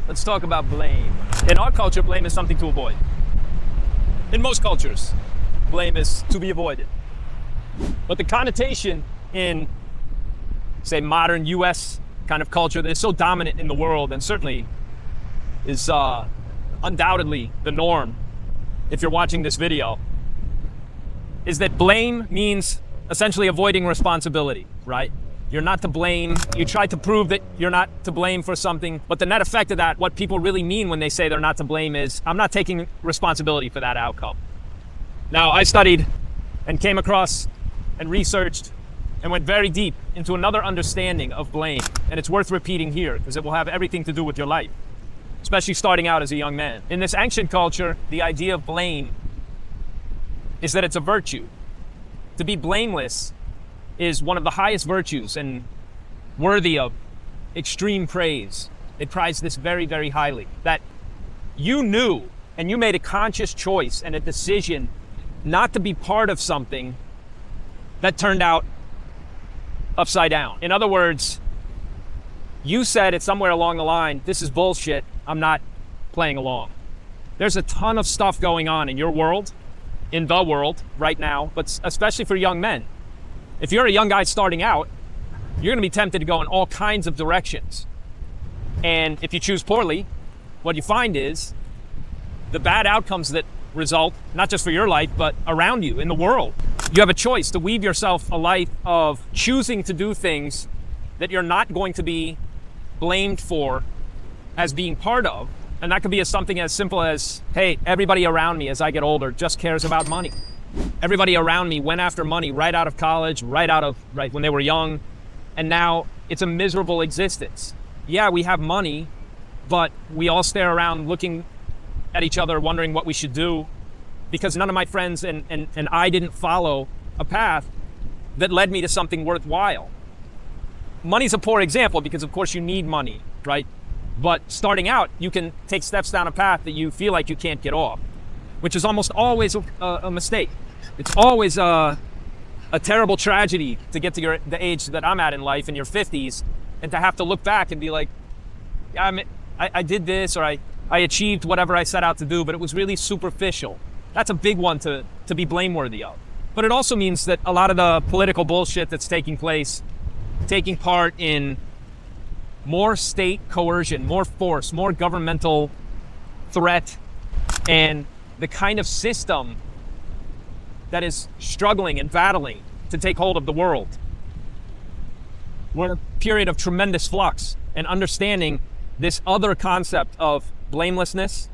Let's talk about blame. In our culture, blame is something to avoid. In most cultures, blame is to be avoided. But the connotation in, say, modern US kind of culture that is so dominant in the world and certainly is undoubtedly the norm if you're watching this video, is that blame means essentially avoiding responsibility, right? You're not to blame. You try to prove that you're not to blame for something, but the net effect of that, what people really mean when they say they're not to blame is, I'm not taking responsibility for that outcome. Now, I studied and came across and researched and went very deep into another understanding of blame, and it's worth repeating here because it will have everything to do with your life, especially starting out as a young man. In this ancient culture, the idea of blame is that it's a virtue. To be blameless is one of the highest virtues and worthy of extreme praise. They prize this very, very highly. That you knew and you made a conscious choice and a decision not to be part of something that turned out upside down. In other words, you said it somewhere along the line, this is bullshit, I'm not playing along. There's a ton of stuff going on in your world, in the world right now, but especially for young men. If you're a young guy starting out, you're going to be tempted to go in all kinds of directions. And if you choose poorly, what you find is the bad outcomes that result, not just for your life, but around you in the world. You have a choice to weave yourself a life of choosing to do things that you're not going to be blamed for as being part of. And that could be something as simple as, hey, everybody around me as I get older just cares about money. Everybody around me went after money right out of college, right when they were young. And now it's a miserable existence. Yeah, we have money, but we all stare around looking at each other, wondering what we should do, because none of my friends and I didn't follow a path that led me to something worthwhile. Money's a poor example because, of course, you need money, right? But starting out, you can take steps down a path that you feel like you can't get off, which is almost always a mistake. It's always a terrible tragedy to get to the age that I'm at in life, in your 50s, and to have to look back and be like, yeah, I did this, or I achieved whatever I set out to do, but it was really superficial. That's a big one to be blameworthy of. But it also means that a lot of the political bullshit that's taking part in more state coercion, more force, more governmental threat, and the kind of system that is struggling and battling to take hold of the world. We're in a period of tremendous flux, and understanding this other concept of blamelessness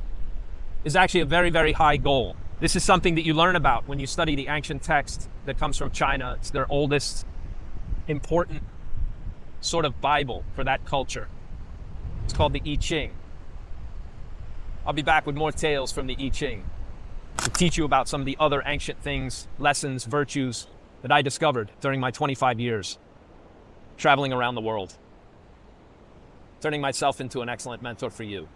is actually a very, very high goal. This is something that you learn about when you study the ancient text that comes from China. It's their oldest important sort of Bible for that culture. It's called the I Ching. I'll be back with more tales from the I Ching to teach you about some of the other ancient things, lessons, virtues that I discovered during my 25 years traveling around the world, turning myself into an excellent mentor for you.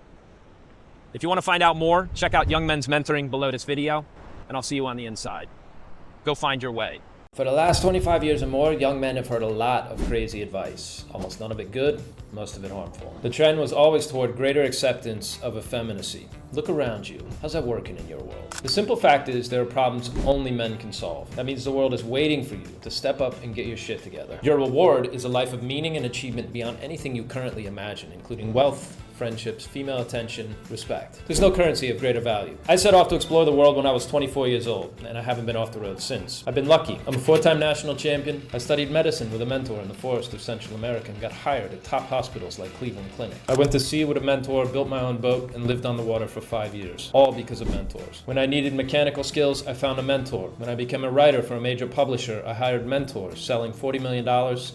If you want to find out more, check out Young Men's Mentoring below this video, and I'll see you on the inside. Go find your way. For the last 25 years or more, young men have heard a lot of crazy advice. Almost none of it good, most of it harmful. The trend was always toward greater acceptance of effeminacy. Look around you. How's that working in your world? The simple fact is there are problems only men can solve. That means the world is waiting for you to step up and get your shit together. Your reward is a life of meaning and achievement beyond anything you currently imagine, including wealth, friendships, female attention, respect. There's no currency of greater value. I set off to explore the world when I was 24 years old, and I haven't been off the road since. I've been lucky. I'm a 4-time national champion. I studied medicine with a mentor in the forest of Central America and got hired at top hospitals like Cleveland Clinic. I went to sea with a mentor, built my own boat, and lived on the water for 5 years, all because of mentors. When I needed mechanical skills, I found a mentor. When I became a writer for a major publisher, I hired mentors, selling $40 million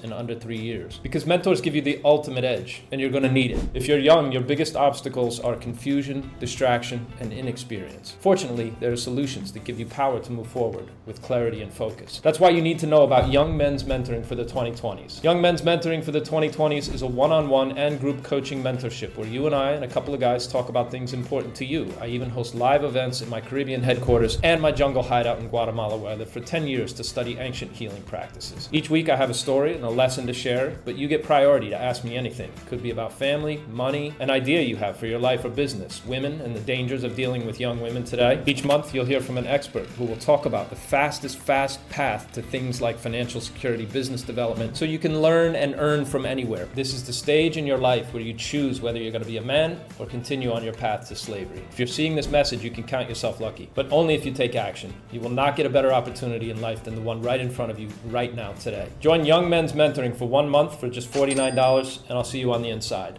in under 3 years. Because mentors give you the ultimate edge, and you're gonna need it. If you're young, your biggest obstacles are confusion, distraction, and inexperience. Fortunately, there are solutions that give you power to move forward with clarity and focus. That's why you need to know about Young Men's Mentoring for the 2020s. Young Men's Mentoring for the 2020s is a one-on-one and group coaching mentorship where you and I and a couple of guys talk about things important to you. I even host live events at my Caribbean headquarters and my jungle hideout in Guatemala, where I lived for 10 years to study ancient healing practices. Each week I have a story and a lesson to share, but you get priority to ask me anything. Could be about family, money, an idea you have for your life or business, women and the dangers of dealing with young women today. Each month you'll hear from an expert who will talk about the fast path to things like financial security, business development, so you can learn and earn from anywhere. This is the stage in your life where you choose whether you're going to be a man or continue on your path to slavery. If you're seeing this message, you can count yourself lucky, but only if you take action. You will not get a better opportunity in life than the one right in front of you right now today. Join Young Men's Mentoring for 1 month for just $49, and I'll see you on the inside.